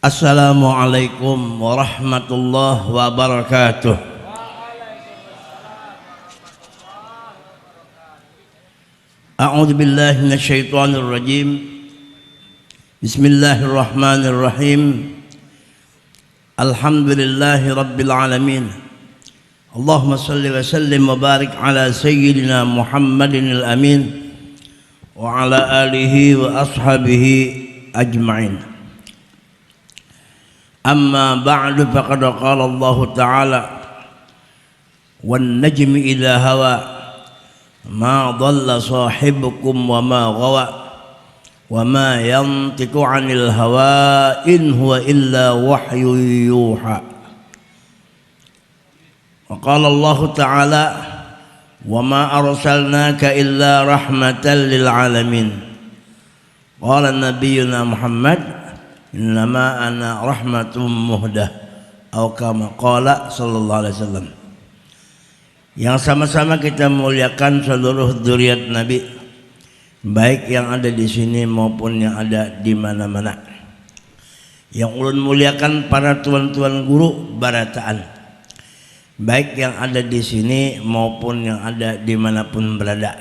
Assalamualaikum warahmatullahi wabarakatuh. A'udzu billahi minasyaitonir rajim. Bismillahirrahmanirrahim. Alhamdulillahi rabbil alamin. Allahumma salli wa sallim wa barik ala sayyidina Muhammadin al-amin wa ala alihi wa ashabihi ajma'in. Amma ba'du faqad qala Allah Ta'ala wan najmi idha hawa ma dhalla sahibukum wa ma ghawa wa ma yantiqu 'anil hawa in huwa illa wahyu yuha. Wa qala Allah Ta'ala wa ma arsalnaka illa rahmatan lil alamin. Qala nabiyyuna Muhammad innama ana rahmatum muhdah atau kama qala sallallahu alaihi wasallam. Yang sama-sama kita muliakan seluruh dzurriyyat Nabi, baik yang ada di sini maupun yang ada di mana-mana. Yang ulun muliakan para tuan-tuan guru barataan, baik yang ada di sini maupun yang ada dimanapun berada.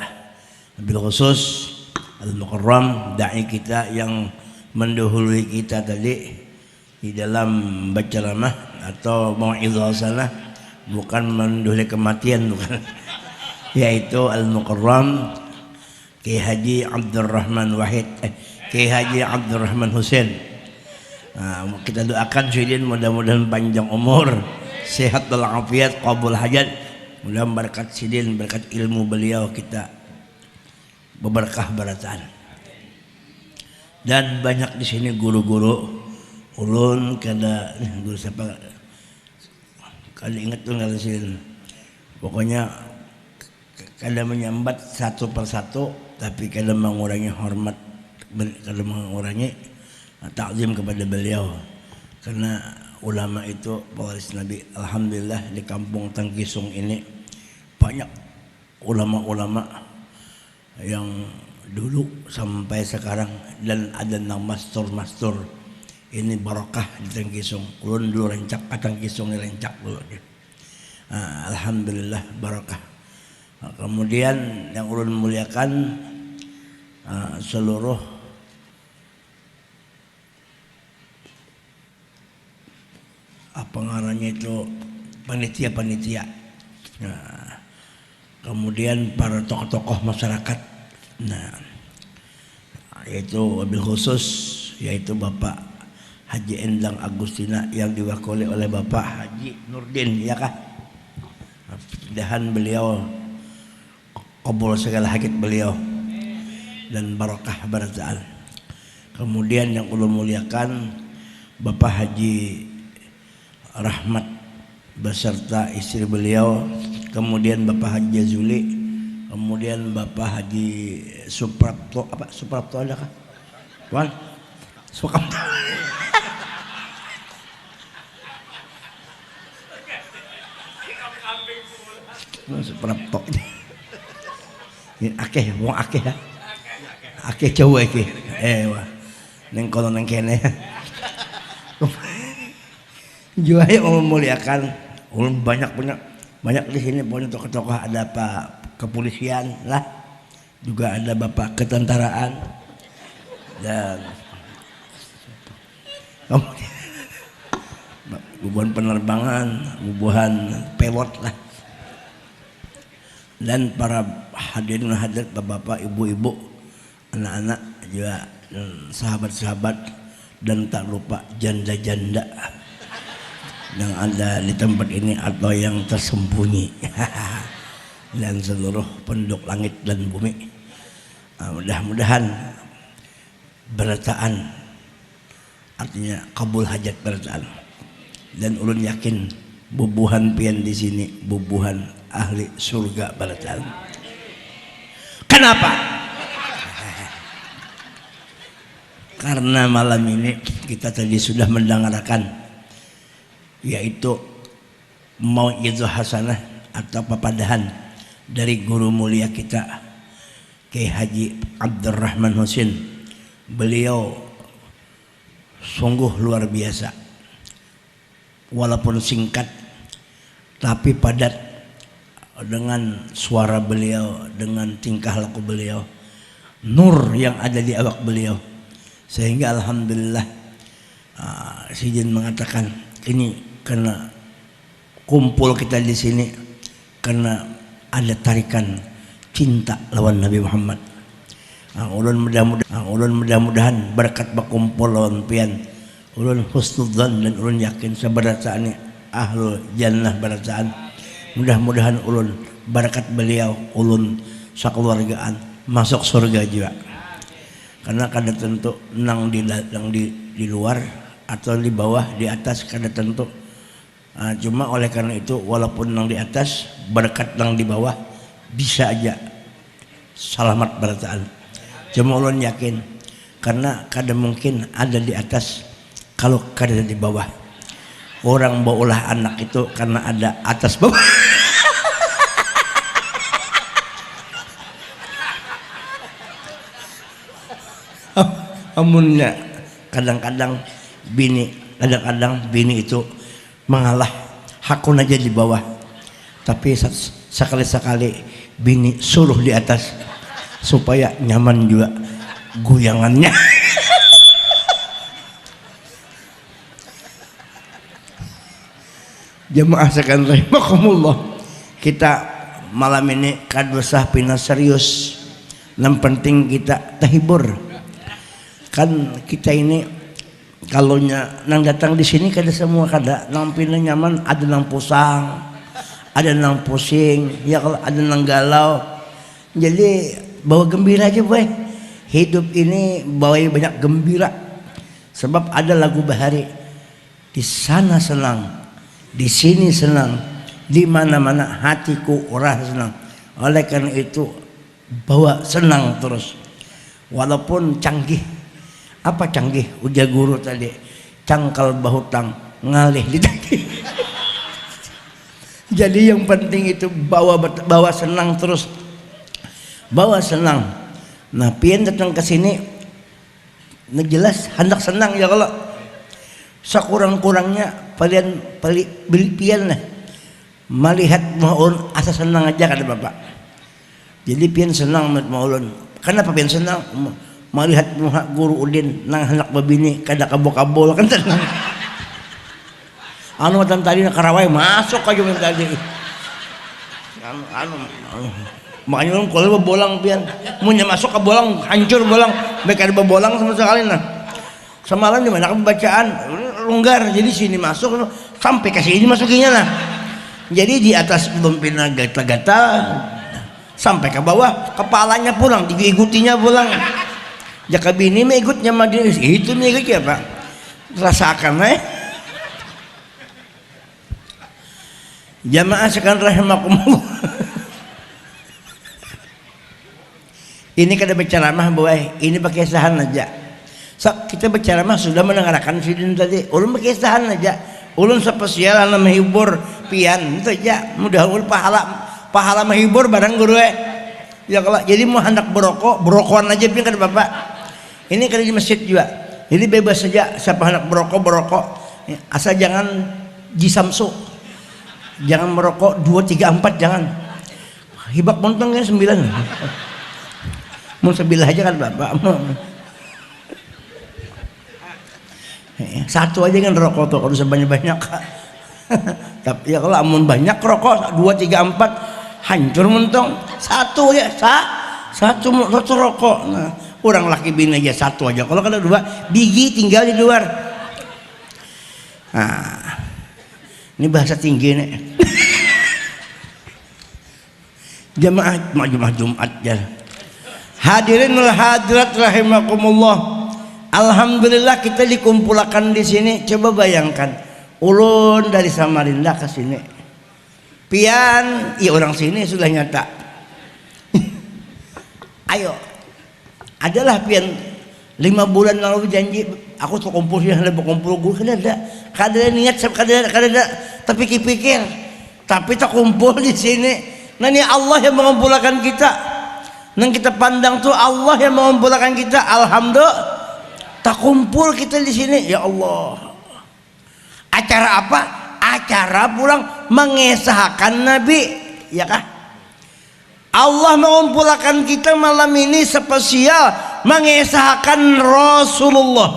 Bil khusus al-mukarram dai kita yang mendahului kita tadi di dalam baca ceramah atau mau'izah sana, bukan mendahului kematian, bukan, yaitu al-mukarram Kiai Haji Abdurrahman Wahid, Kiai Haji Abdurrahman Husain. Kita doakan Syedin mudah-mudahan panjang umur, sehat walafiat, qabul hajat. Mudah-mudahan berkat Syedin, berkat ilmu beliau kita berberkah barataan. Dan banyak di sini guru-guru ulun kada guru siapa kali ingat tuh nggak sih, pokoknya kada menyambat satu persatu, tapi kada mengurangi hormat, kada mengurangi takzim kepada beliau, karena ulama itu pewaris Nabi. Alhamdulillah di kampung Tangkisung ini banyak ulama-ulama yang dulu sampai sekarang, dan ada nang mastur ini barokah di Tangkisung. Ulun dulu rencak Tangkisung, rencak dulu. Alhamdulillah barokah. Kemudian yang ulun muliakan seluruh apa ngarannya itu panitia-panitia. Kemudian para tokoh-tokoh masyarakat. Yaitu wabil khusus yaitu Bapak Haji Endang Agustina yang diwakili oleh Bapak Haji Nurdin, ya kah? Mudah-mudahan beliau qabul segala hajat beliau dan barakah barataan. Kemudian yang ulun muliakan Bapak Haji Rahmat beserta istri beliau, kemudian Bapak Haji Jazuli, kemudian Bapak Haji Suprapto, apa Suprapto ada kah? Tuan Suprapto. Suprapto. Ini akeh, wong akeh ya. Akeh cowok akeh. Wah. Neng kono neng kene. Juai memuliakan, ulun banyak di sini punya tokoh-tokoh, ada Pak kepolisian lah, juga ada Bapak ketentaraan, dan bubuhan penerbangan, bubuhan pilot lah, dan para hadirin hadirat, bapak-bapak, ibu-ibu, anak-anak juga, sahabat-sahabat, dan tak lupa janda-janda yang ada di tempat ini atau yang tersembunyi. Dan seluruh penduduk langit dan bumi, mudah-mudahan barataan, artinya kabul hajat barataan. Dan ulun yakin bubuhan pian di sini bubuhan ahli surga barataan. Kenapa? Karena malam ini kita tadi sudah mendengarkan, yaitu mau'izah hasanah atau papadahan dari guru mulia kita Kiai Haji Abdurrahman Husain. Beliau sungguh luar biasa. Walaupun singkat tapi padat dengan suara beliau, dengan tingkah laku beliau, nur yang ada di awak beliau, sehingga alhamdulillah si Jin mengatakan ini karena kumpul kita di sini karena ada tarikan cinta lawan Nabi Muhammad. Ulun mudah-mudahan berkat berkumpul lawan pian, ulun husnudzan dan ulun yakin sabarataan ahlul jannah barataan. Mudah-mudahan ulun berkat beliau ulun sakeluargaan masuk surga juga. Karena kada tentu nang di luar atau di bawah, di atas kada tentu. Cuma oleh karena itu walaupun nang di atas berkat nang di bawah bisa aja selamat barataan. Cuma ulun yakin karena kada mungkin ada di atas kalau kada di bawah. Orang baulah anak itu karena ada atas bawah. Amunnya kadang-kadang bini itu mengalah hakun aja di bawah, tapi sekali-sekali bini suruh di atas supaya nyaman juga goyangannya. Jemaah sekalian rahimakumullah, kita malam ini kadusah pina serius. Yang penting kita terhibur. Kan kita ini kalau nang datang di sini kada semua kada nang pina nyaman, ada nang pusang, ada nang pusing, ya kalau ada nang galau. Jadi bawa gembira aja boy. Hidup ini bawa banyak gembira. Sebab ada lagu Bahari, di sana senang, di sini senang, di mana-mana hatiku urah senang. Oleh karena itu bawa senang terus. Walaupun canggih, apa canggih? Ujar guru tadi, cangkal bahutang ngalih di daging. Jadi yang penting itu bawa senang terus, bawa senang. Nah, pian datang ke sini, nah jelas hendak senang ya kalau sekurang-kurangnya pian lah melihat maulun asa senang aja kata bapak. Jadi pian senang maulun. Kenapa pian senang? Melihat muka guru Udin nang hendak babini kada kabul-kabul kan tenang. Anu tadi karawai masuk aja tadi. Anu makanya orang kalau bolang pian munnya masuk ke bolang hancur bolang, mereka ada bolang sama sekali. Nah semalam di mana bacaan longgar, jadi sini masuk sampai ke sini masukinya. Nah jadi di atas belum pina gata-gata sampai ke bawah kepalanya pulang, diikutinya pulang. Jaka bini mengikutnya madin itu mengikut ya pak, rasakan jamaah sekalian rahimakumullah. Ini kada berceramah boy, ini berkisahan aja. So, kita berceramah sudah mendengarkan sidin tadi. Ulun berkisahan aja. Ulun spesial anu menghibur pian itu aja. Mudah-mudahan pahala menghibur barang guru ya kalau jadi mau hendak berokokan aja pian kada bapak. Ini kada di masjid juga. Jadi bebas saja siapa hendak berokok. Asal jangan jisamsu. Jangan merokok 2, 3, 4 jangan. Hibak montong kan 9. Mau sebilah aja kan bapak. Satu aja kan rokok tuh kalau sebanyak-banyak. Tapi ya kalau amun banyak rokok 2, 3, 4 hancur mentong. Satu ya satu rokok. Nah, orang laki bini aja satu aja. Kalau kada 2 biji tinggal di luar. Nah, ini bahasa tinggi nih. Jamaah Jumat ya. Hadirin wal hadirat rahimakumullah. Alhamdulillah kita dikumpulkan di sini. Coba bayangkan, ulun dari Samarinda ke sini. Pian, iya orang sini sudah nyata. Ayo, adalah pian 5 bulan lalu janji aku tuh kumpul sudah ada berkumpul gue kada ada niat kada ada tapi pikir tapi tak kumpul di sini. Nah ini Allah yang mengumpulkan kita. Nang kita pandang tuh Allah yang mengumpulkan kita. Tak kumpul kita di sini, ya Allah. Acara apa? Acara pulang mengesahkan Nabi, ya kah? Allah mengumpulkan kita malam ini spesial mengesahkan Rasulullah.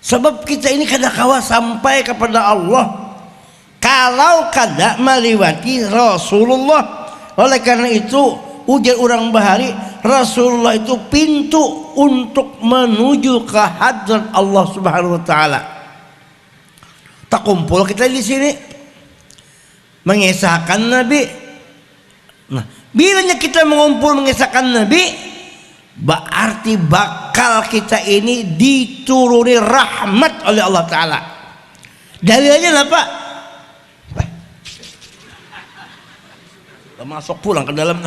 Sebab kita ini kada kawa sampai kepada Allah kalau kada meliwati Rasulullah. Oleh karena itu ujar orang bahari, Rasulullah itu pintu untuk menuju ke hadrat Allah Subhanahu wa taala. Tak kumpul kita di sini mengesahkan Nabi. Nah, bilanya kita mengumpul mengesahkan Nabi, berarti bakal kita ini dituruni rahmat oleh Allah taala. Dalilnya apa? Masuk pulang ke dalam.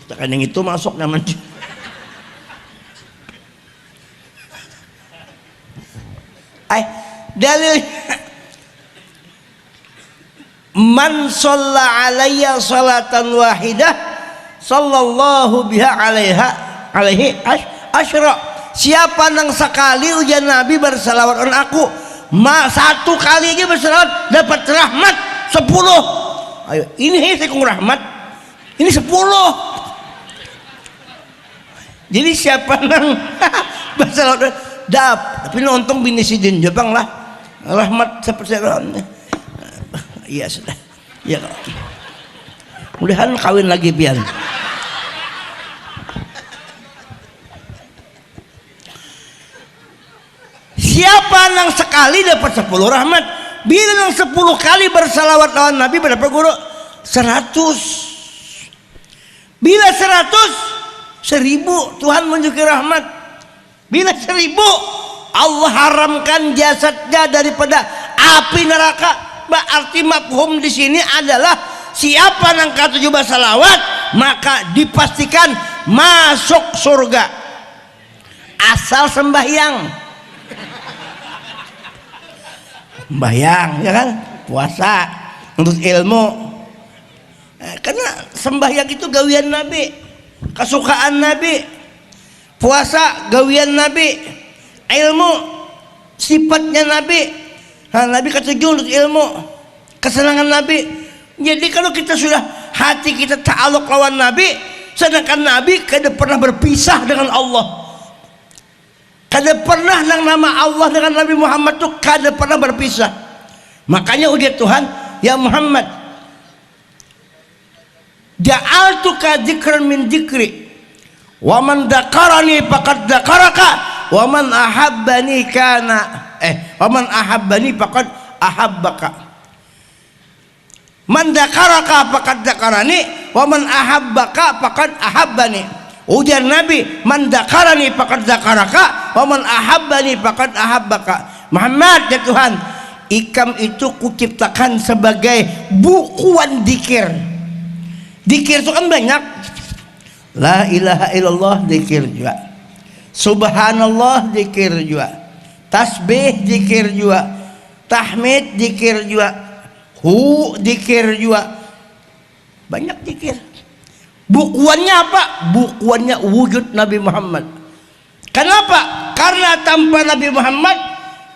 Tekan yang itu masuk nyaman. Dalil man shalla alayya salatan wahidah sallallahu biha alaihi asyra. Siapa nang sekali ujian Nabi bersalawat on aku, satu kali aja bersalawat dapat rahmat 10. Ayo, ini saya kong rahmat, ini 10. Jadi siapa nang bersalawat tapi nonton bini sidin Jepang lah rahmat seperti iya sudah ya, mudahan kawin lagi pian. Siapa nang sekali dapat 10 rahmat, bila nang 10 kali bersalawat lawan Nabi berapa guru? 100. Bila 100, 1000 Tuhan menunjuki rahmat. Bila 1000 Allah haramkan jasadnya daripada api neraka. Berarti mafhum di sini adalah siapa nang katujuh salawat maka dipastikan masuk surga asal sembahyang. Sembahyang ya kan, puasa untuk ilmu. Karena sembahyang itu gawian Nabi, kesukaan Nabi. Puasa gawian Nabi, ilmu sifatnya Nabi. Nabi ketujuh untuk ilmu, kesenangan Nabi. Jadi kalau kita sudah hati kita ta'aluk lawan Nabi, sedangkan Nabi kada pernah berpisah dengan Allah, kada pernah nang nama Allah dengan Nabi Muhammad tuh kada pernah berpisah. Makanya ujar Tuhan, ya Muhammad, ja'altuka dzikran min dzikri wa man dzakarani faqad dzakaraka wa man ahabbani kana waman ahabbani faqad ahabbaka. Man dzakaraka faqad dzakarani wa man ahabbaka faqad ahabbani. Ujar Nabi, man dzakarani faqad dzakaraka wa man ahabbani faqad ahabbaka. Muhammad ya Tuhan, ikam itu kuciptakan sebagai bukuan dikir. Dikir itu kan banyak. La ilaha illallah dikir juga, subhanallah dikir juga, tasbih zikir juga, tahmid zikir juga, zikir juga, banyak zikir. Bukuannya apa? Bukuannya wujud Nabi Muhammad. Kenapa? Karena tanpa Nabi Muhammad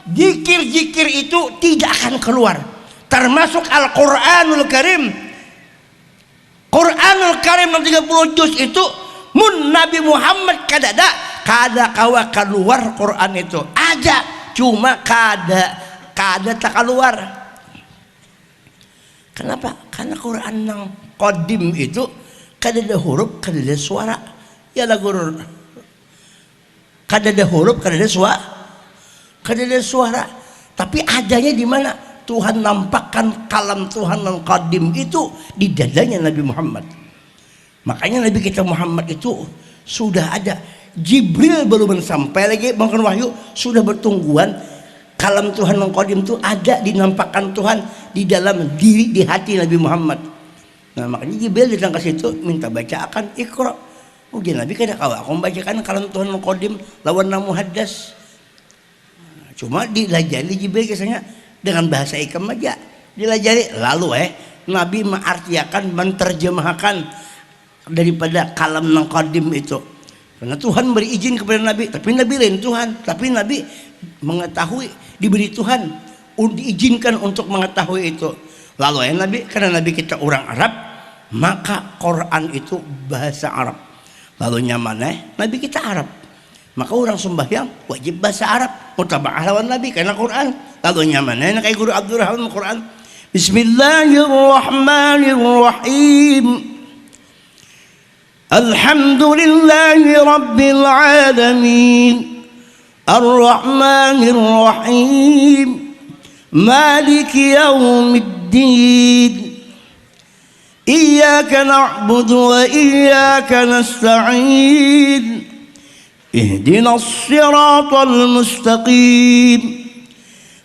zikir-zikir itu tidak akan keluar. Termasuk Al-Quranul Karim. Quranul Karim 30 juz itu mun Nabi Muhammad kada kawa keluar Quran itu ada, cuma kada tak keluar. Kenapa? Karena Quran yang qadim itu kada ada huruf, kada ada suara. Ya lah guru, kada ada huruf, kada ada suara, kada ada suara. Tapi adanya di mana? Tuhan nampakkan kalam Tuhan yang qadim itu di dadanya Nabi Muhammad. Makanya Nabi kita Muhammad itu sudah ada. Jibril belum sampai lagi bangkan wahyu sudah bertungguan kalam Tuhan yang qadim itu ada dinampakkan Tuhan di dalam diri, di hati Nabi Muhammad. Nah makanya Jibril datang ke situ minta bacakan Iqra. Ujian Nabi kada kawa aku membacakan kalam Tuhan yang qadim lawan namu hadas. Cuma dilajari Jibril kesannya dengan bahasa ikam aja dilajari. Lalu Nabi mengartiakan, menterjemahkan daripada kalam nang qadim itu. Karena Tuhan beri izin kepada Nabi, tapi Nabi lain Tuhan, tapi Nabi mengetahui, diberi Tuhan diizinkan untuk mengetahui itu. Lalu ya Nabi, karena Nabi kita orang Arab, maka Quran itu bahasa Arab. Lalu nyamannya Nabi kita Arab, maka orang sembahyang wajib bahasa Arab, mutaba'ah lawan Nabi karena Quran. Lalu nyamannya kayak guru Abdurrahman Quran. Bismillahirrahmanirrahim. Alhamdulillahi Rabbil Alamin, Ar-Rahmanir Rahim, Maliki Yawmiddin, Iyyaka na'budu wa iyyaka nasta'in, Ihdinas siratal mustaqim,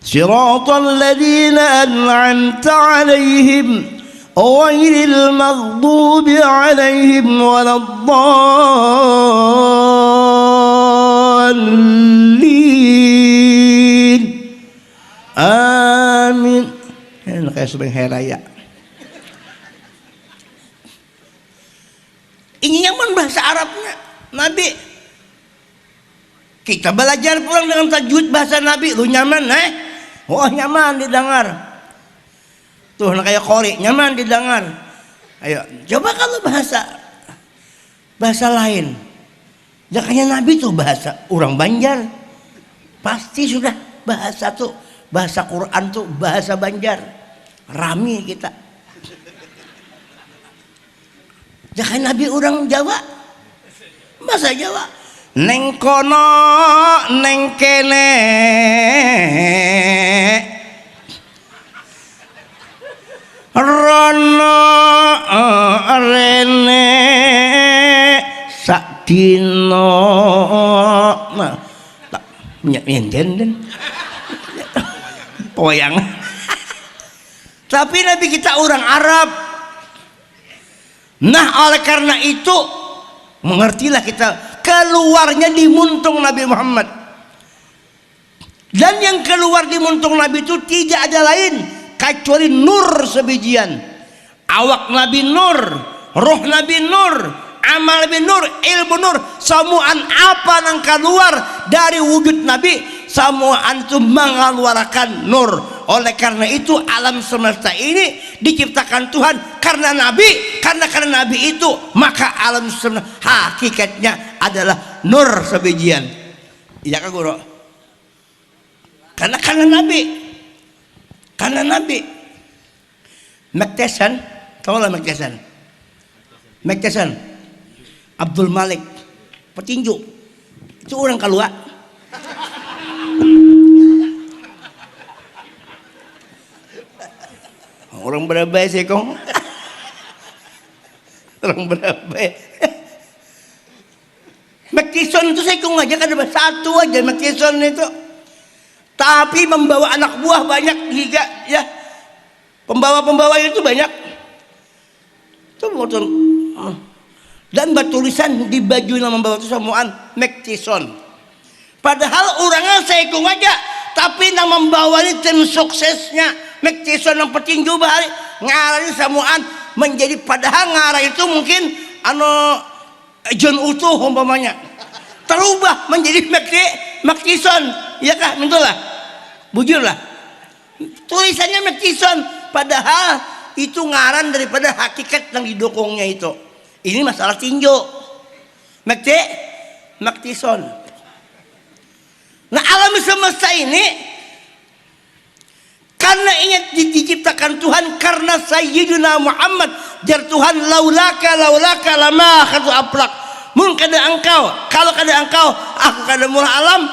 Siratal ladzina an'amta 'alaihim ghairil maghdubi 'alaihim waladdallin. Amin. Ini kayak sebelum hari raya. Ini nyaman bahasa Arabnya Nabi. Kita belajar pulang dengan tajwid bahasa Nabi, lu nyaman oh nyaman didengar. Tuh kayak qori nyaman didengar. Ayo coba kalau bahasa lain. Jangan Nabi tuh bahasa orang Banjar. Pasti sudah bahasa tuh, bahasa Quran tuh bahasa Banjar. Rami kita. Jangan Nabi orang Jawa, bahasa Jawa. Neng kono neng kene, rono rene sakdino. Nah, tak nyenden poyang. Tapi Nabi kita orang Arab. Nah oleh karena itu mengertilah kita keluarnya di muntung Nabi Muhammad. Dan yang keluar di muntung Nabi itu tidak ada lain kecuali nur sebijian. Awak Nabi nur, roh Nabi nur, amal Nabi nur, ilmu nur. Semuaan apa yang keluar dari wujud Nabi, semuaan itu mengeluarkan nur. Oleh karena itu alam semesta ini diciptakan Tuhan karena Nabi, karena Nabi itu maka alam semesta hakikatnya adalah nur sebijian. Iya kan guru? Karena Nabi, karena Nabi. Macteson, tahu lah Macteson? Macteson, Abdul Malik, petinju, itu orang keluar. Orang berapa sih kong? Orang berapa? Macteson itu saya kong aja kan ada satu aja Macteson itu. Tapi membawa anak buah banyak juga ya. Pembawa itu banyak. Itu motor. Dan bertulisan di baju yang membawa itu semuaan Macteson. Padahal orangnya saya kong aja, tapi yang membawa ini tim suksesnya Macteson yang petinju bahari ngarani semuaan menjadi, padahal ngarah itu mungkin John utuh umpamanya terubah menjadi Macteson, ya kah? Mintulah bujurlah tulisannya Macteson, padahal itu ngaran daripada hakikat yang didukungnya itu. Ini masalah tinju Macteson. Nah alam semesta ini karena ingat diciptakan Tuhan karena Sayyidina Muhammad jar Tuhan laulaka lama khatu aplak. Mun kada engkau, kalau kada engkau aku kada mula alam,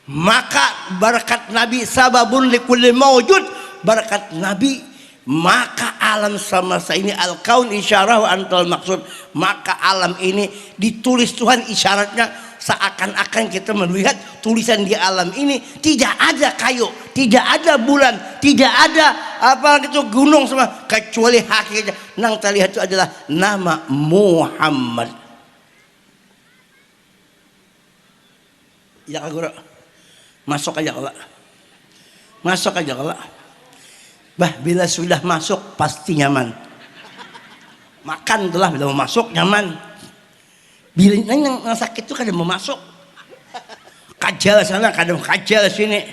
maka berkat Nabi sababun likulli mawjud, berkat Nabi maka alam semesta ini al-kaun isyarah wa antal maksud, maka alam ini ditulis Tuhan isyaratnya. Seakan-akan kita melihat tulisan di alam ini tidak ada kayu, tidak ada bulan, tidak ada apa gitu gunung semua, kecuali hakikatnya nang terlihat itu adalah nama Muhammad. Ya guru, masuk aja kalau, masuk aja kalau, bah bila sudah masuk pasti nyaman. makan itulah bila mau masuk nyaman. Bila yang sakit itu kadang mau masuk, kajal sana kadang kajal sini.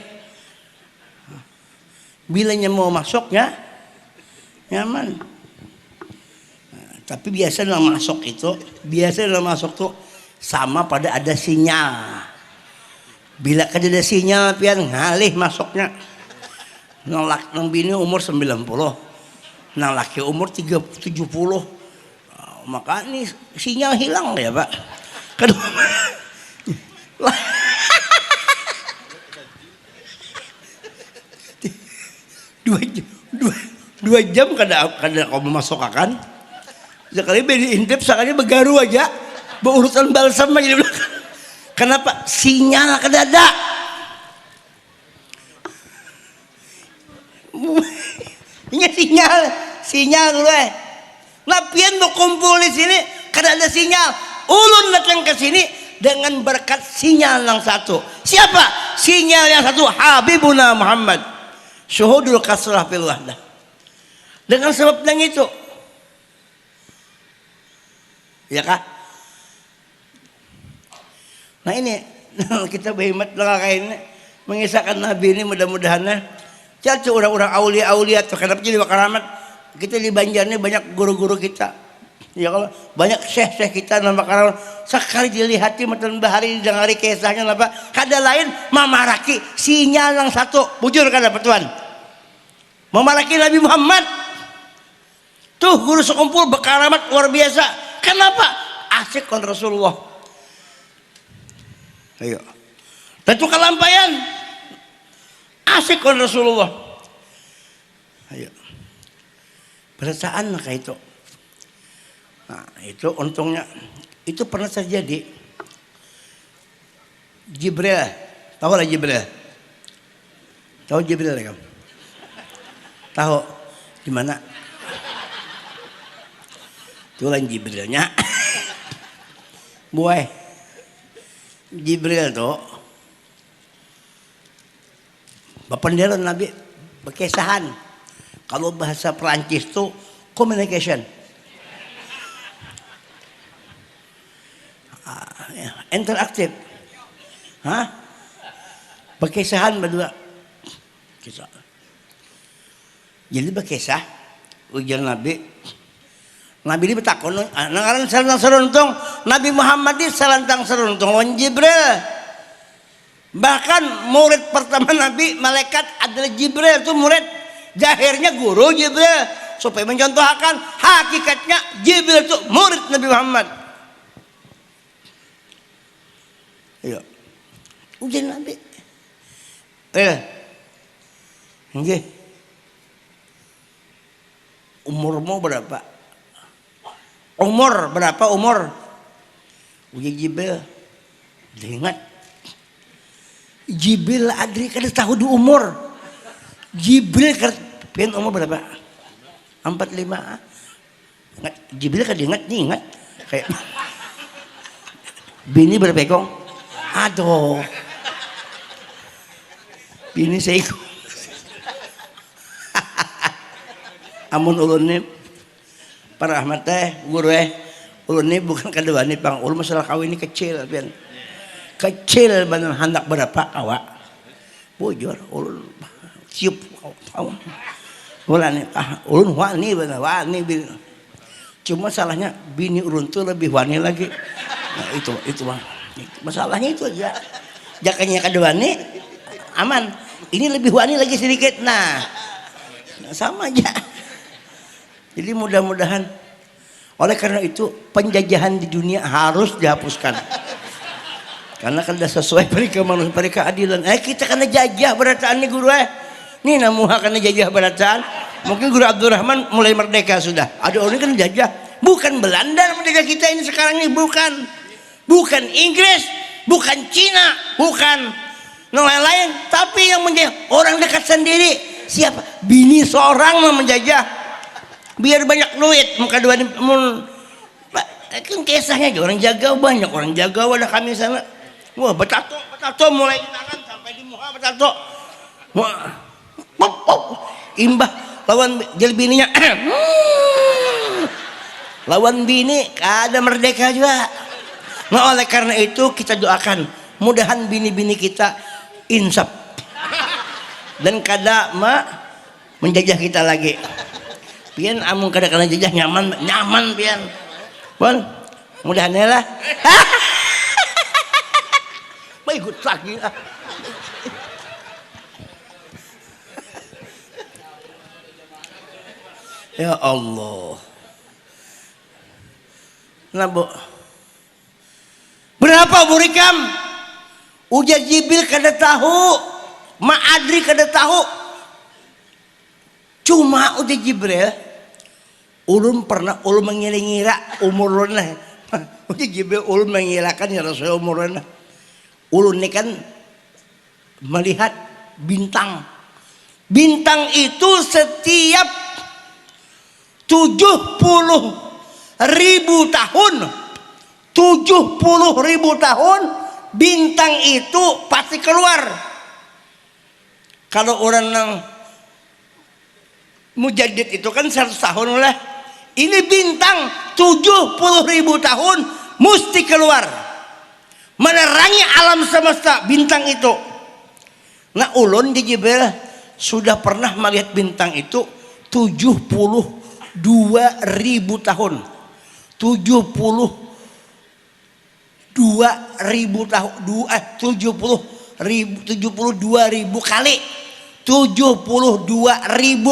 Bilanya mau masuknya nyaman. Nah, tapi biasanya masuk tuh sama pada ada sinyal. Bila kada ada sinyal pian ngalih masuknya. Nang bini umur 90, nang laki umur 70. Maka ini sinyal hilang ya Pak. Kedua, dua jam kada kau masuk akan. Sekali beli intip, sekali begaru aja, berurusan balsam aja di belakang. Kenapa? Sinyal kada ada. Ini sinyal dulu Napian mau kumpul di sini karena ada sinyal. Ulun datang ke sini dengan berkat sinyal yang satu. Siapa? Sinyal yang satu Habibuna Muhammad. Syuhudul kasrah fil wahdah. Dengan sebab yang itu. Ya kah? Nah ini kita berhikmat kayak ini mengisahkan Nabi ini mudah-mudahan jadi orang-orang aulia-aulia tuh kenapa jadi keramat. Kita di Banjar ini banyak guru-guru kita. Ya kalau banyak syekh-syekh kita nama karamat sekali dilihati matan bahari dengari kisahnya apa kada lain mamaraki sinyal yang satu bujur kada petuan. Mamaraki Nabi Muhammad. Tuh guru sekumpul berkaramat luar biasa. Kenapa? Asik kon Rasulullah. Ayo. Tentu kelampaian. Asik kon Rasulullah. Ayo. Perasaan kayak itu. Nah, itu untungnya itu pernah terjadi. Jibril, tahu lah Jibril? Tahu Jibril ya kamu? Tahu di mana? Itulah Jibrilnya. Boy. Jibril tuh bapenderan Nabi berkesahan. Kalau bahasa Perancis tuh communication, interaktif, berkesahan berdua, kisah. Jadi berkisah, ujar Nabi ini bertakon, nangaran salantang seruntung, Nabi Muhammad ini salantang seruntung, lawan Jibril. Bahkan murid pertama Nabi, malaikat adalah Jibril, itu murid. Zahirnya guru Jibril supaya mencontohkan hakikatnya Jibril itu murid Nabi Muhammad. Iya. Ujian Nabi. Nggih. Umurmu berapa? Umur berapa umur? Uji Jibril. Ingat. Jibril adri kada tahu di umur. Jibril pian umur berapa? 45. Ingat, Jibril kan ingat kayak bini berapa ekong? Aduh. Bini seiko. Amun ulun ni para rahmat guru ulun ni bukan kadewani pang ulun masalah kawin ni kecil pian. Kecil banan hendak berapa awak? Bujur ulun siup ulun ulun wani benar wani cuma salahnya bini ulun tuh lebih wani lagi. Nah, itu mah masalahnya itu aja. Jakanya kadewani aman, ini lebih wani lagi sedikit. Nah sama aja. Jadi mudah-mudahan oleh karena itu penjajahan di dunia harus dihapuskan. Karena kan sudah sesuai mereka keadilan. Kita kena jajah berataan nih guru Nih namuha kena jajah berataan. Mungkin Guru Abdurrahman mulai merdeka sudah. Ada orang kan jajah. Bukan Belanda merdeka kita ini sekarang ini, bukan. Bukan Inggris, bukan Cina, bukan lain-lain, tapi yang menjajah orang dekat sendiri. Siapa? Bini seorang yang menjajah. Biar banyak duit, muka dua kan kisahnya aja orang jaga banyak, orang jaga ada kami sana. Wah, betato mulai di tangan sampai di muka betato. Wah. Imbah lawan jadi bininya lawan bini kada merdeka juga. Nah oleh karena itu kita doakan mudahan bini-bini kita insaf dan kada menjajah kita lagi. Pian amun kada kena jajah nyaman pian. Pun mudahan lah. Baik lagi lah. Ya Allah. Nah bu, berapa burikam? Ujar Jibril kada tahu, Ma Adri kada tahu. Cuma ujar Jibril, ulun pernah ulun mengira-ngira umur ulun lah. Ujar Jibril ulun mengirakan ya Rasulullah umur ulun. Ulun ini kan melihat bintang. Bintang itu setiap 70.000 tahun 70.000 tahun bintang itu pasti keluar. Kalau orang yang mujadid itu kan 100 tahun lah, ini bintang 70.000 tahun mesti keluar menerangi alam semesta bintang itu. Nah ulun di Jibril sudah pernah melihat bintang itu 72.000 tahun 72.000 tahun 72.000 kali 72.000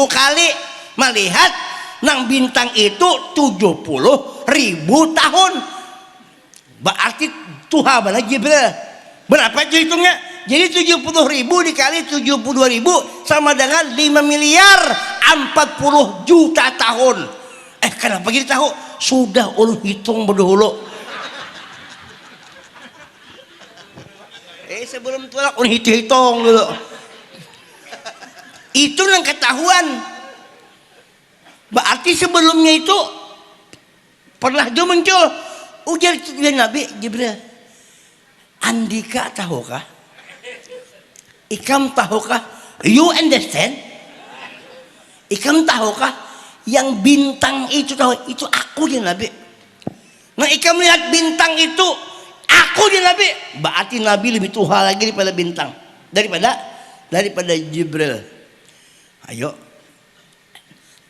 kali melihat nang bintang itu 70.000 tahun. Berarti Tuhan mana Jibril berapa itu hitungnya? Jadi 70.000 dikali 72.000 sama dengan 5 miliar 40 juta tahun. Kenapa gitu tahu? Sudah ulun hitung berdahulu. Sebelum tolak ulun hitung dulu. Itu yang ketahuan. Berarti sebelumnya itu pernah dia muncul. Ujar Nabi Jibril, Andika tahukah? Ikam tahukah? You understand? Ikam tahukah? Yang bintang itu tahu itu aku dia Nabi. Nah ikam lihat bintang itu aku dia Nabi. Berarti Nabi lebih tua lagi daripada bintang, daripada Jibril. Ayo.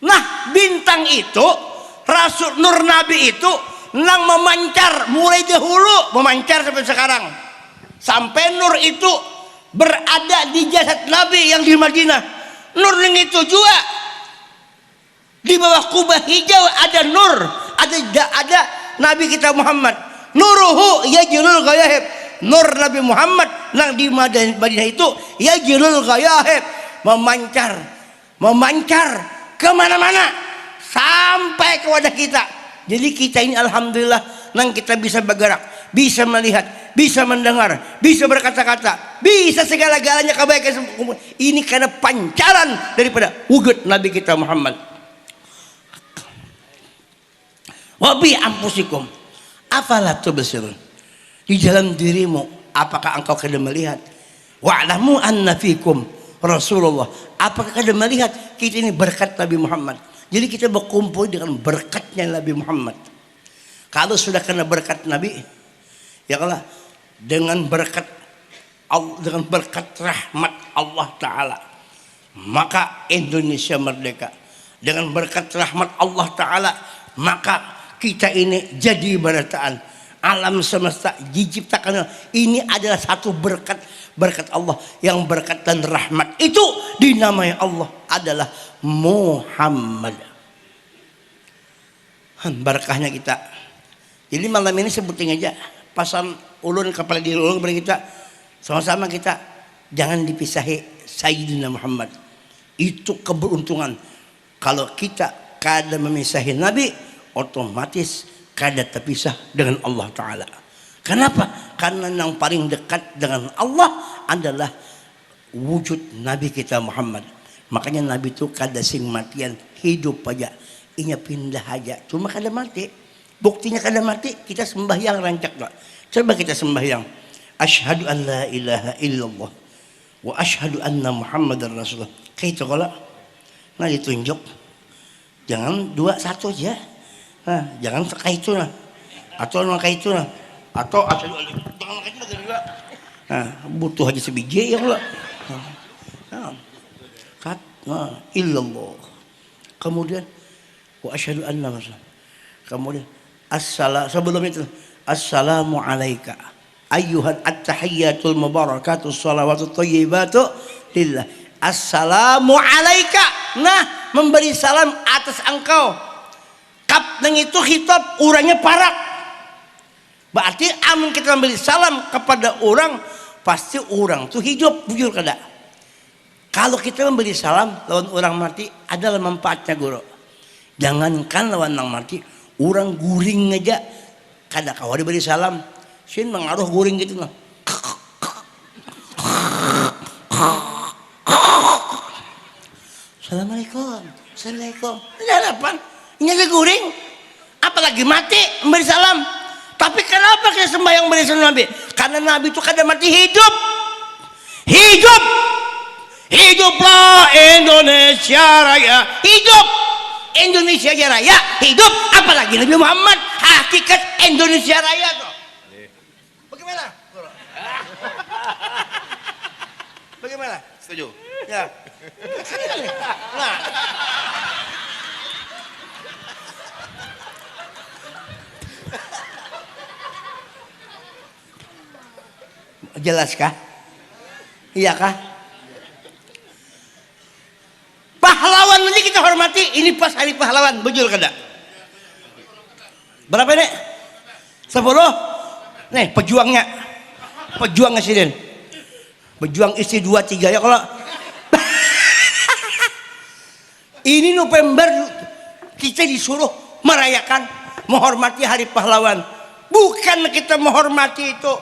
Nah bintang itu Rasul Nur Nabi itu nang memancar mulai dahulu memancar sampai sekarang, sampai nur itu berada di jasad Nabi yang di Madinah. Nur yang itu juga di bawah kubah hijau ada nur, ada Nabi kita Muhammad. Nuruhu yajlul ghayahib. Nur Nabi Muhammad nang di Madinah itu yajlul ghayahib, memancar kemana-mana sampai ke wadah kita. Jadi kita ini alhamdulillah nang kita bisa bergerak, bisa melihat, bisa mendengar, bisa berkata-kata, bisa segala-galanya kebaikan. Ini karena pancaran daripada wujud Nabi kita Muhammad. Wa bi anfusikum afala tubsirun. Di dalam dirimu apakah engkau kada melihat? Wa'lamu anna fikum Rasulullah. Apakah kada melihat kita ini berkat Nabi Muhammad? Jadi kita berkumpul dengan berkatnya Nabi Muhammad. Kalau sudah kena berkat Nabi, ya kalau dengan berkat rahmat Allah Ta'ala, maka Indonesia merdeka. Dengan berkat rahmat Allah Ta'ala, maka kita ini jadi berataan. Alam semesta diciptakan ini adalah satu berkat Allah, yang berkat dan rahmat itu dinamai Allah adalah Muhammad. Berkahnya kita. Jadi malam ini sebutin aja pasan ulun kepala diri ulun kepada kita, sama-sama kita jangan dipisahi Sayyidina Muhammad. Itu keberuntungan. Kalau kita kada memisahi Nabi, otomatis kada terpisah dengan Allah Ta'ala. Kenapa? Karena yang paling dekat dengan Allah adalah wujud Nabi kita Muhammad. Makanya Nabi itu kada sing matian, hidup aja, inya pindah aja, cuma kada mati. Buktinya kada mati, kita sembahyang rancak tak? Coba kita sembahyang, asyhadu an la ilaha illallah wa asyhadu anna muhammadar rasulullah. Kayak itu kalau nah ditunjuk, jangan 2 1 aja. Nah, jangan kayak itu nah. Atau kayak itu nah. Atau jangan kayak itu juga. Nah, butuh aja sebiji ya Allah. Nah, illallah. Kemudian wa asyhadu anna Muhammad. Kemudian sebelum itu assalamu alayka ayyuhan at-tahiyyatul mubarakatus shalawatut thayyibatu lillah. Assalamu alayka. Nah, memberi salam atas engkau. Kap nang itu khitab urangnya parak. Berarti amun kita memberi salam kepada orang, pasti orang tuh hidup, bujur kada. Kalau kita memberi salam lawan orang mati adalah manfaatnya guru. Jangankan lawan orang mati, orang guring aja kada kawa diberi salam. Sin mengaruh guring gitu lah. Assalamualaikum. Assalamualaikum. Ini apa? Ini lagi guring. Apalagi mati memberi salam. Tapi kenapa kita sembahyang memberi salam Nabi? Karena Nabi itu kada mati, hidup. Hidup. Hiduplah Indonesia Raya. Hidup. Indonesia Raya. Hidup. Apalagi Nabi Muhammad. Hakikat Indonesia Raya tuh. Bagaimana? Bagaimana? Setuju. Ya. Nah. Jelas kah? Iya kah? Pahlawan nanti kita hormati. Ini pas hari pahlawan, betul kada? Berapa nih? 10? Nih pejuangnya. Pejuang presiden. Pejuang istri 2, 3 ya kalau. Ini November kita disuruh merayakan, menghormati hari pahlawan. Bukan kita menghormati itu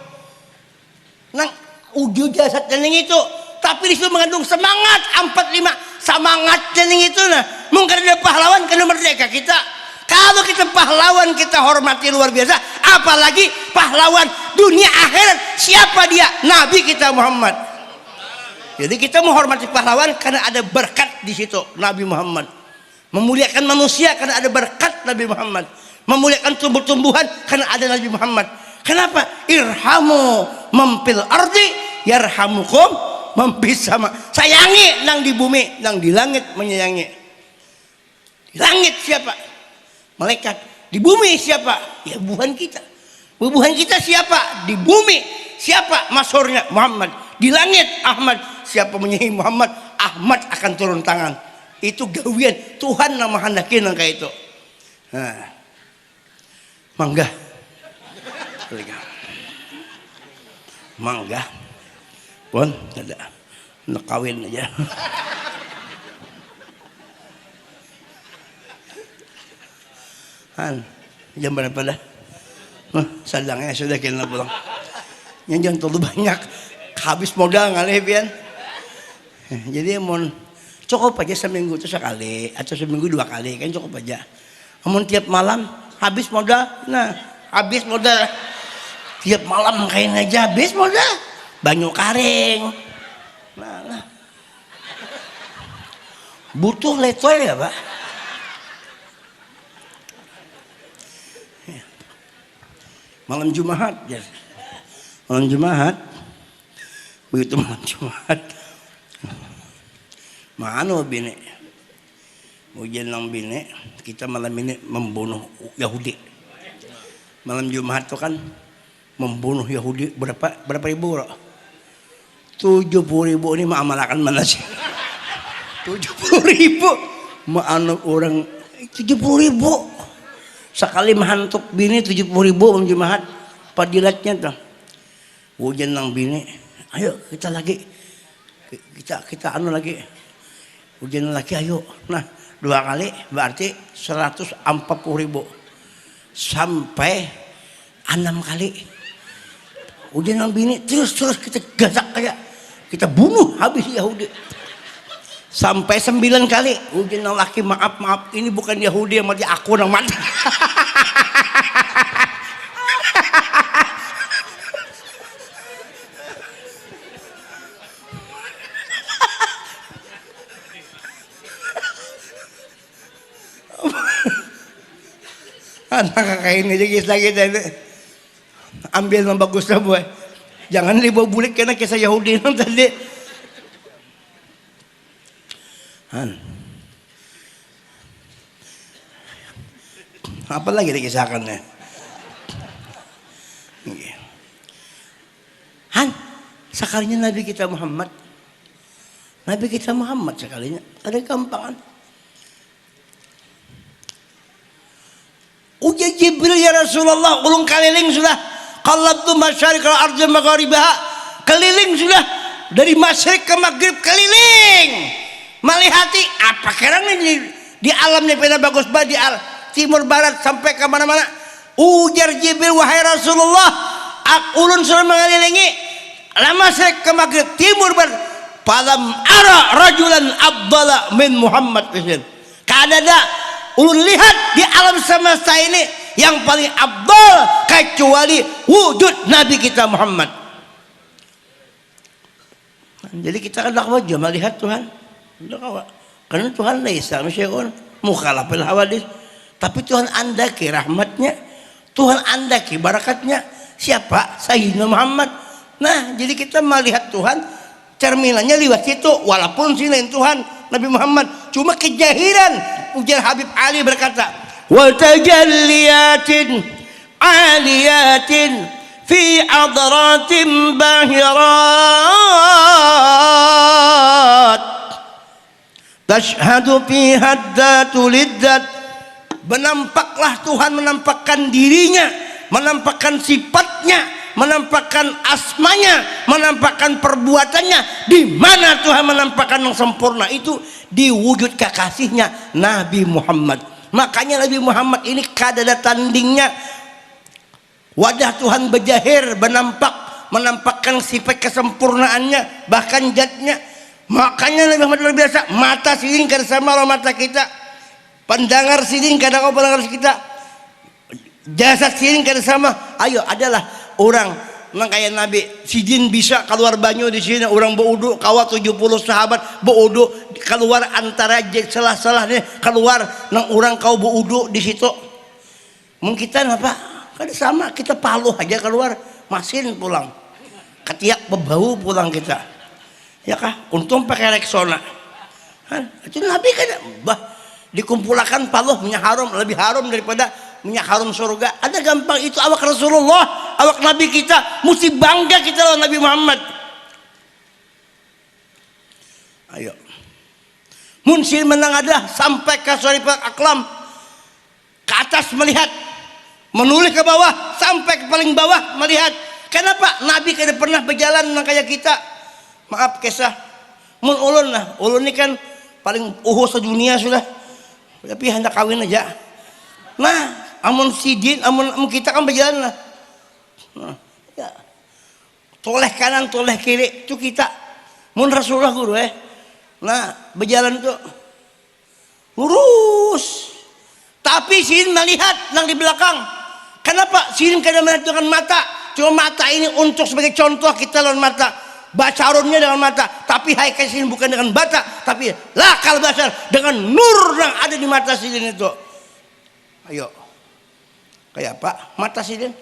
nang ujung jasad dan itu, tapi disitu mengandung semangat 45 semangat dan itu nah. Mungkin ada pahlawan karena merdeka kita. Kalau kita pahlawan kita hormati luar biasa, apalagi pahlawan dunia akhirat. Siapa dia? Nabi kita Muhammad. Jadi kita menghormati pahlawan karena ada berkat di situ Nabi Muhammad. Memuliakan manusia karena ada berkat Nabi Muhammad. Memuliakan tumbuh-tumbuhan karena ada Nabi Muhammad. Kenapa? Irhamu mampil ardi yarhamukum mampis sama. Sayangi nang di bumi, nang di langit menyayangi. Di langit siapa? Malaikat. Di bumi siapa? Ya bubuhan kita. Bubuhan kita siapa? Di bumi siapa? Masyhurnya Muhammad. Di langit Ahmad. Siapa menyayangi Muhammad, Ahmad akan turun tangan. Itu gawian Tuhan nama handakin nang kayak itu. Nah. Mangga. Mangga. Pun ada. Nak kawin aja. Han, jam berapa dah? Sadangnya sudah kena pulang. Yang jangan terlalu banyak. Habis modal ngalih pian. Jadi mau cukup aja seminggu itu sekali atau seminggu 2 kali kan cukup aja. Namun tiap malam habis modal. Nah, habis modal. Tiap malam kain aja habis modal. Banyu karing. Nah. Butuh letoy ya, Pak. Malam Jumat ya. Malam Jumat. Begitu malam Jumat. Mano bini. Ujian lang bini, kita malam ini membunuh Yahudi. Malam Jumat itu kan membunuh Yahudi berapa ribu? 70.000 ini mengamalkan mana sih? 70.000 menganut orang 70.000 sekali menghantuk bini 70.000 malam Jumat padilatnya tuh. Ujian lang bini, ayo kita lagi kita anu lagi ujian lagi ayo. Nah 2 kali berarti 140.000 sampai 6 kali ujian lang bini terus kita gasak kayak kita bunuh habis Yahudi sampai 9 kali ujian lang laki maaf ini bukan Yahudi yang mati aku yang mati. Nakakain aja kisah kita ini. Ambil yang bagus lah boy. Jangan dibawa bulik karena kisah Yahudi yang tadi. Han. Apa lagi dikisahkannya? Han, sekalinya Nabi kita Muhammad. Nabi kita Muhammad sekalinya. Ada gampangan. Uja Jibril ya Rasulullah, ulung keliling sudah. Qalabtu masyariqal ardi magharibaha. Keliling sudah dari masyrik ke maghrib keliling. Melihati apa kerang ini di alamnya pernah bagus banget di timur barat sampai ke mana-mana. Ujar Jibril wahai Rasulullah, ulun sudah mengelilingi lama masyrik ke maghrib timur barat. Falam ara rajulan abdala min Muhammad. Kadada ulun lihat di alam semesta ini yang paling abdal kecuali wujud Nabi kita Muhammad. Jadi kita kan dakwah aja melihat Tuhan. Karena Tuhan laisa masyai'un mukhalafil hawadis. Tapi Tuhan andaki rahmatnya, Tuhan andaki barakatnya. Siapa? Sayyidina Muhammad. Nah, jadi kita melihat Tuhan cerminannya lewat situ. Walaupun sini Tuhan Nabi Muhammad cuma kejahiran. Ujar Habib Ali berkata, wa tajalliyatin aliyatin fi adratin bahirat tashhadu fiha ad-datu lid-dat. Menampaklah Tuhan menampakkan dirinya, menampakkan sifatnya, menampakkan asmanya, menampakkan perbuatannya. Di mana Tuhan menampakkan yang sempurna itu? Di wujud kekasihnya Nabi Muhammad. Makanya Nabi Muhammad ini kadada tandingnya. Wajah Tuhan berjahir, menampakkan sifat kesempurnaannya, bahkan zatnya. Makanya Nabi Muhammad luar biasa. Mata siring kada sama lawan mata kita, pandangan siring kada kau pandangan kita, jasad siring kada sama. Ayo adalah orang nang kayak Nabi sidin bisa keluar banyu di sini, orang berudu kawa 70 sahabat berudu keluar antara selah-selahnya keluar nang orang kau berudu di situ. Mungkin kita apa? Kada sama, kita paluh aja keluar masin pulang. Ketiak berbau pulang kita. Ya kah? Untung pakai Rexona. Itu Nabi kan bah dikumpulkan paluh minyak harum lebih harum daripada minyak harum surga. Ada gampang itu awak Rasulullah, awak Nabi kita, mesti bangga kita lawan Nabi Muhammad. Ayo. Munsil menang ada sampai ke Syarifat Aklam, ke atas melihat, menulis ke bawah sampai ke paling bawah melihat. Kenapa? Nabi kada pernah berjalan kayak kita. Maaf kisah. Mun ulun lah, ulun ini kan paling sedunia sudah. Tapi hendak kawin aja. Nah, amun sidin, amun kita kan berjalan lah. Nah, ya. Toleh kanan, toleh kiri, itu kita. Mun Rasulullah guru Nah, berjalan tuh lurus. Tapi sidin melihat yang di belakang. Kenapa? Sidin kadang melihat dengan mata. Cuma mata ini untuk sebagai contoh kita lawan mata. Basarunnya dengan mata, tapi hakikat sidin bukan dengan mata, tapi lakal basar dengan nur yang ada di mata sidin itu. Ayo, kayak apa mata sidin?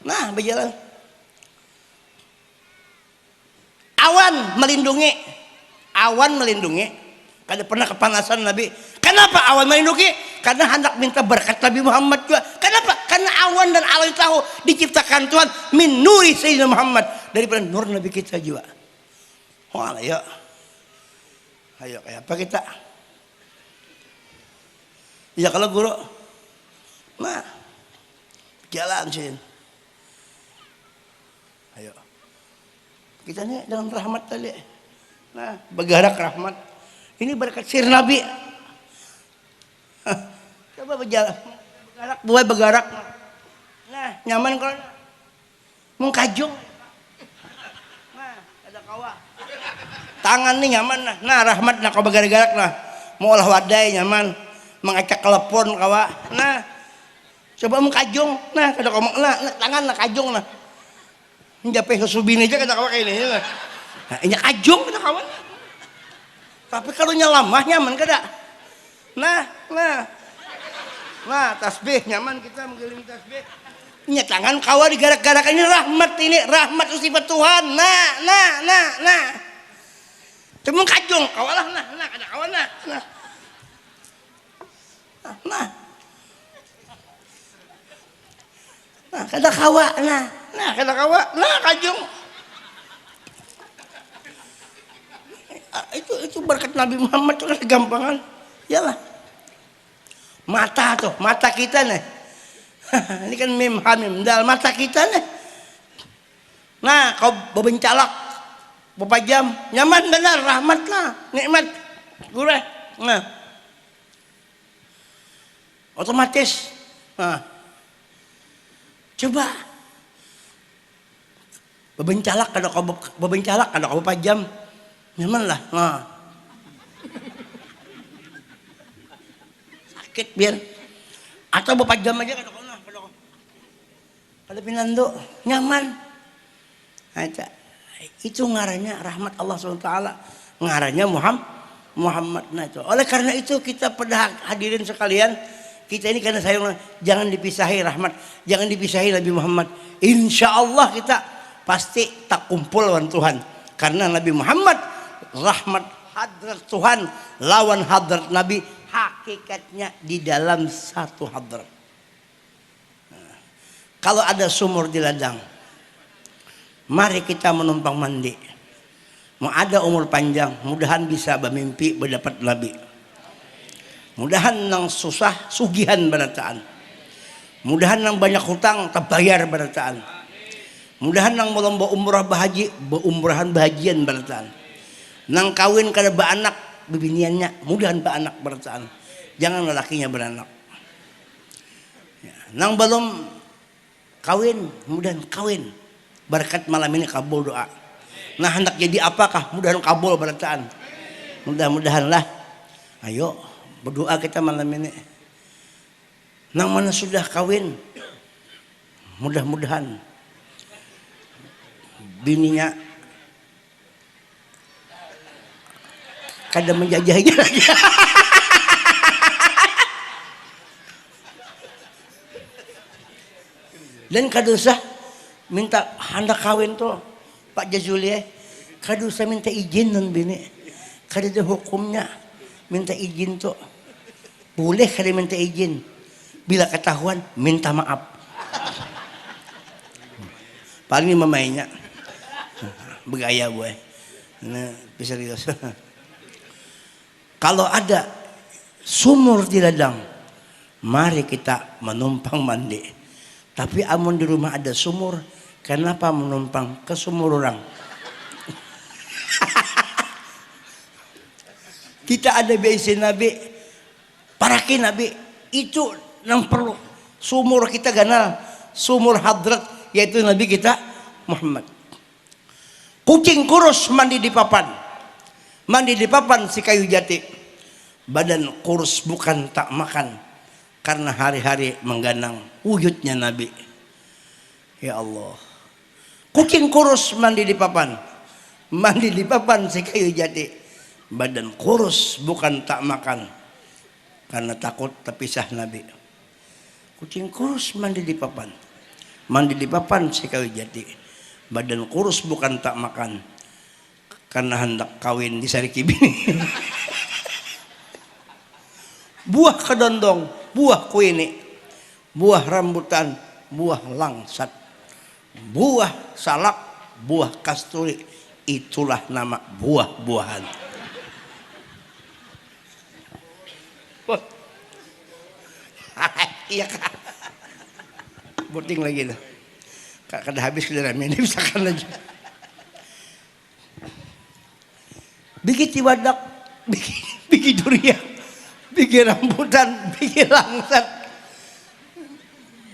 Nah berjalan. Awan melindungi. Kada pernah kepanasan Nabi. Kenapa awan melindungi? Karena hendak minta berkat Nabi Muhammad juga. Kenapa? Karena awan dan awan tahu diciptakan Tuhan min nuri Sayyidina Muhammad, daripada nur Nabi kita juga. Wah, ayo kayak apa kita? Ya kalau guru, nah jalan sih. Ayo, kita nih dalam rahmat tadi. Nah, bergerak rahmat. Ini berkat sir Nabi. Coba berjalan, bergerak. Nah, nyaman kalau mengkajung. Nah, ada kawa. Tangan nih nyaman nah. Nah, rahmat nah kau bergerak nah. Mau olah wadai nyaman. Mengacak telepon kawa. Nah, coba mengkajung. Nah, kada kau nah, tangan nah kajung nah. Menjapai susubin aja kada kawa kayak ini. Nah, ini kajung kada kawan. Tapi kalau nyalamah nyaman kada. Nah. Nah, tasbih nyaman kita menggiling tasbih. Nya tangan kawa digarak-garak ini rahmat sifat Tuhan. Nah. Temu kajong kawalah nah kada kawan nah. Nah, kada kawa nah kajong. Itu berkat Nabi Muhammad itu kan gampangan. Yalah. Mata kita nih. Ini kan mim hamim dal mata kita nih. Nah, kau bebencalak beberapa jam nyaman benar rahmat lah nikmat gurih. Nah, otomatis. Nah, coba bebencalak kada kau beberapa jam nyaman lah. Nah, sakit biar atau beberapa jam aja kada ada pinando nyaman aja. Itu ngarannya rahmat Allah SWT, ngarannya Muhammad. Nah itu oleh karena itu kita pada hadirin sekalian, kita ini karena sayang jangan dipisahi rahmat, jangan dipisahi Nabi Muhammad. Insya Allah kita pasti tak kumpul lawan Tuhan, karena Nabi Muhammad rahmat hadrat Tuhan lawan hadrat Nabi hakikatnya di dalam satu hadrat. Kalau ada sumur di ladang, mari kita menumpang mandi. Mau ada umur panjang, mudahan bisa bermimpi berdapat Nabi. Mudahan nang susah sugihan berataan. Mudahan nang banyak hutang terbayar berataan. Mudahan nang melomba umrah umrahan bahagian berataan. Nang kawin kada beranak bibiniannya, mudahan beranak berataan. Jangan lelakinya beranak. Nang belum kawin, mudahan kawin. Berkat malam ini kabul doa. Nah, hendak jadi apakah? Mudahan kabul berataan. Mudah-mudahan lah. Ayo berdoa kita malam ini. Nang mana sudah kawin, mudah-mudahan bininya kada menjajahinya lagi. Dan kada usah minta hendak kawin tuh Pak Jazuli, kada usah minta izin non bini, kada ada hukumnya minta izin tuh. Boleh kada minta izin, bila ketahuan minta maaf. Paling mamainya bergaya gue. Nah, serius. Kalau ada sumur di ladang, mari kita menumpang mandi. Tapi amun di rumah ada sumur, kenapa menumpang ke sumur orang? Kita ada biasa Nabi, parakin Nabi, itu yang perlu. Sumur kita ganal, sumur hadrat, yaitu Nabi kita Muhammad. Kucing kurus mandi di papan. Mandi di papan si kayu jati. Badan kurus bukan tak makan. Karena hari-hari mengganang wujudnya Nabi. Ya Allah. Kucing kurus mandi di papan. Mandi di papan si kayu jati. Badan kurus bukan tak makan. Karena takut terpisah Nabi. Kucing kurus mandi di papan. Mandi di papan si kayu jati. Badan kurus bukan tak makan. Karena hendak kawin di Sariki bini. Buah kedondong, buah kuini, buah rambutan, buah langsat, buah salak, buah kasturi, itulah nama buah-buahan. Iya kak, boting lagi dah. Kada habis kita ini misalkan aja. Bigi wadak, bigi durian. Bigi rambutan, bigi langsat,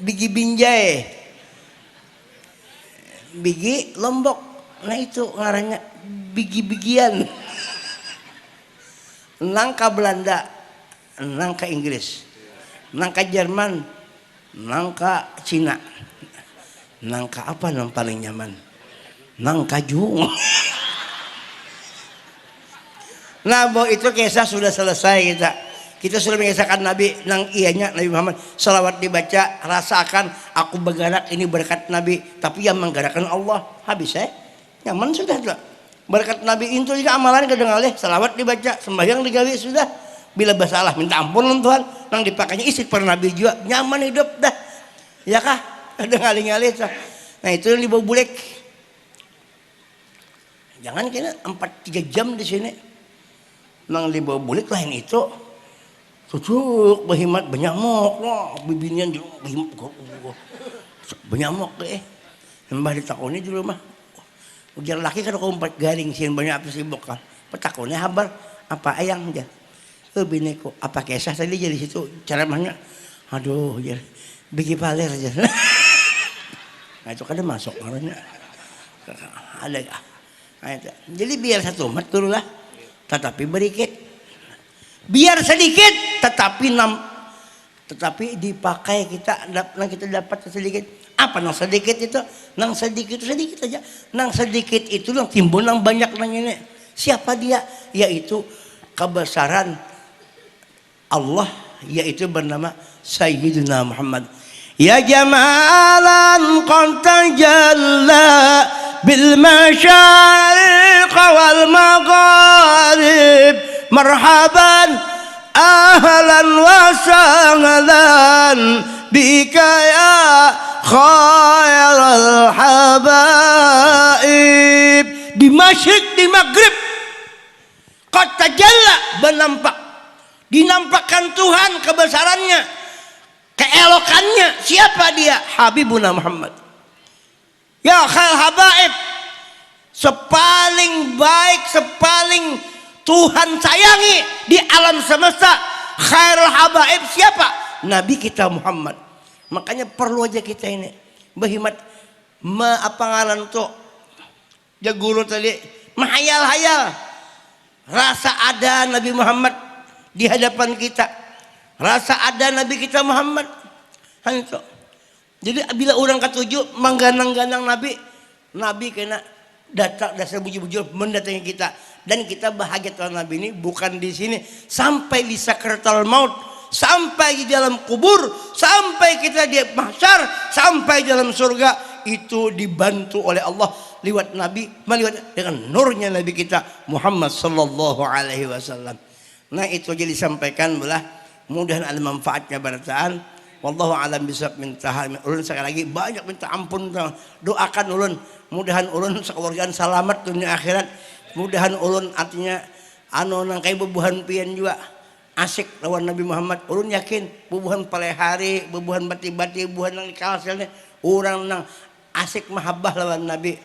bigi binjai, bigi lombok. Nah itu ngarannya bigi-bigian. Nangka Belanda, nangka Inggris, nangka Jerman, nangka Cina, nangka apa yang paling nyaman? Nangka jung. Nah, bahwa itu kisah sudah selesai kita. Kita sudah mengisahkan Nabi nang ianya Nabi Muhammad salawat dibaca rasakan aku bergerak ini berkat Nabi tapi yang menggerakkan Allah habis nyaman sudah lah berkat Nabi itu juga amalan kadang alih salawat dibaca sembahyang digawe sudah bila bersalah minta ampun Tuhan nang dipakainya istighfar Nabi juga nyaman hidup dah ya kah kadang alih-alih nah itu yang dibawa bulek jangan kena 4-3 jam di sini nang dibawa bulek lain itu cucuk berhimat banyak mok lah bibinya di berhimat banyak mok mbah ditakoni di rumah ujar laki kan aku 4 garing sih banyak apa sibuk kan petakonnya habar apa ayang dia bineku apa kisah tadi jadi situ cara mana aduh ya bikin paler aja nah itu kan masuk orangnya ada jadi biar satu umat dulu lah tetapi berikit biar sedikit tetapi dipakai kita dapat sedikit apa nang sedikit itu nang sedikit aja nang sedikit itu nang timbul nang banyak nang ini siapa dia yaitu kebesaran Allah yaitu bernama Sayyidina Muhammad ya jamalan qad tajalla bil masyariq wal magharib marhaban ahlan wa sahlan bika ya khairal habaib di masyriq di maghrib qad tajalla dinampakkan Tuhan kebesarannya keelokannya siapa dia Habibuna Muhammad ya khairul habaib sepaling baik sepaling Tuhan sayangi di alam semesta khairul habaib siapa Nabi kita Muhammad makanya perlu aja kita ini berhimat apa ngaran tuh jaguru tadi mahayal-hayal rasa ada Nabi Muhammad di hadapan kita rasa ada Nabi kita Muhammad itu jadi bila orang ketujuh mengganang-ganang Nabi kena datang dasar bujur-bujur mendatangi kita dan kita bahagia Tuhan Nabi ini bukan di sini sampai di sakratul maut sampai di dalam kubur sampai kita di mahsyar sampai dalam surga itu dibantu oleh Allah lewat Nabi melihat dengan nurnya Nabi kita Muhammad sallallahu alaihi wasallam. Nah itu jadi disampaikan belah mudahan ada manfaatnya barataan wallahu alam bisawab minta ulun sekali lagi banyak minta ampun doakan ulun mudahan ulun sakeluargaan selamat dunia akhirat mudahan ulun artinya nang kay bubuhan pian juga asik lawan Nabi Muhammad ulun yakin bubuhan palehari bubuhan bati-bati bubuhan nang dikawasilnya orang nang asik mahabbah lawan Nabi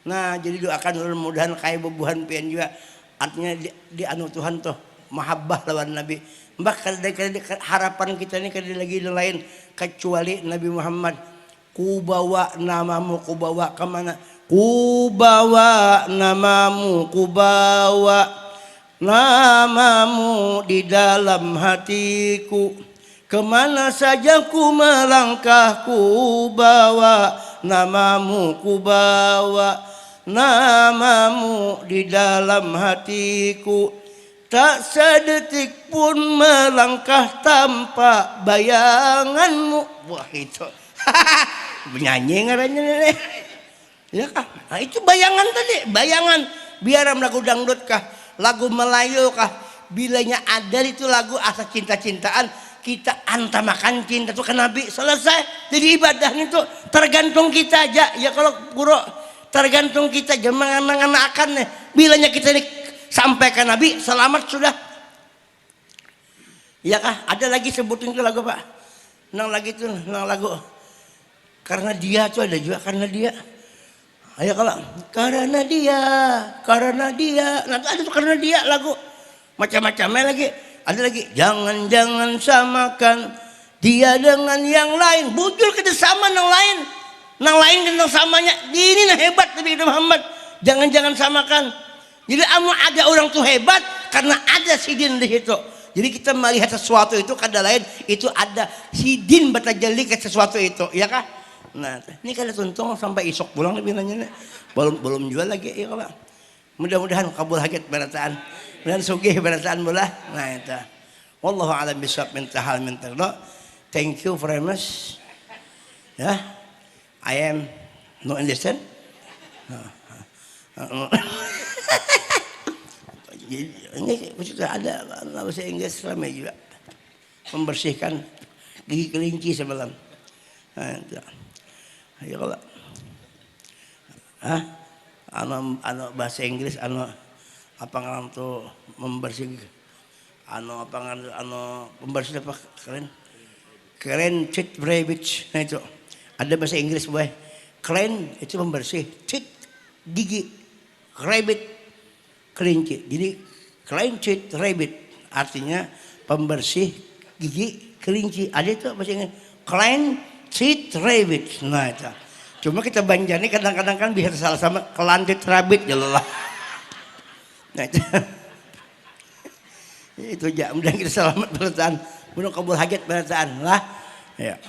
nah jadi doakan ulun mudahan kay bubuhan pian juga artinya di anu Tuhan tuh mahabbah lawan Nabi mbak harapan kita ini kada lagi lain kecuali Nabi Muhammad ku bawa namamu ku bawa kemana ku bawa namamu ku bawa namamu di dalam hatiku kemana saja ku melangkah ku bawa namamu ku bawa namamu di dalam hatiku tak sedetik pun melangkah tanpa bayanganmu wah itu menyanyi ngarannya nih ya kah nah, itu bayangan tadi bayangan biar lagu dangdut kah lagu Melayu kah bilanya ada itu lagu asa cinta-cintaan kita antamakan cinta itu ke Nabi selesai jadi ibadahnya itu tergantung kita aja ya kalau guru tergantung kita jangan mengenakan nih bilanya kita ini sampai ke Nabi selamat sudah ya kah ada lagi sebutin itu lagu Pak nang lagi tuh nang lagu karena dia tuh ada juga karena dia ayo kalau karena dia nah ada tuh karena dia lagu macam-macamnya lagi ada lagi jangan samakan dia dengan yang lain bujur kita sama nang lain tentang samanya ini nah hebat Nabi Muhammad jangan samakan jadi ada orang tuh hebat karena ada sidin di situ. Jadi kita melihat sesuatu itu kada lain itu ada sidin batajalli ke sesuatu itu, ya kah? Nah, ini kada tuntung sampai isok pulang lebih nanya belum jual lagi ya Pak. Mudah-mudahan kabul hajat barataan dan sugih barataan bola. Nah itu. Wallahu a'lam bishawab min tahal min tarda. Thank you very much. Ya. I am no understand. Ini sudah ada bahasa Inggris selama juga membersihkan gigi kelinci semalam. Ayo kalau anu bahasa Inggris apa ngaran tuh membersih pembersih apa keren teeth rabbit. Nah itu ada bahasa Inggris boy. Clean itu membersih, teeth gigi, rabbit kelinci. Jadi clean teeth rabbit artinya pembersih gigi kelinci. Ada itu bahasa Inggris. Clean teeth rabbit. Nah itu. Cuma kita Banjani kadang-kadang kan bisa salah sama clean teeth rabbit ya lah. Nah itu. Itu aja. Mudah kita selamat berataan. Mudah kabul hajat berataan lah. Ya.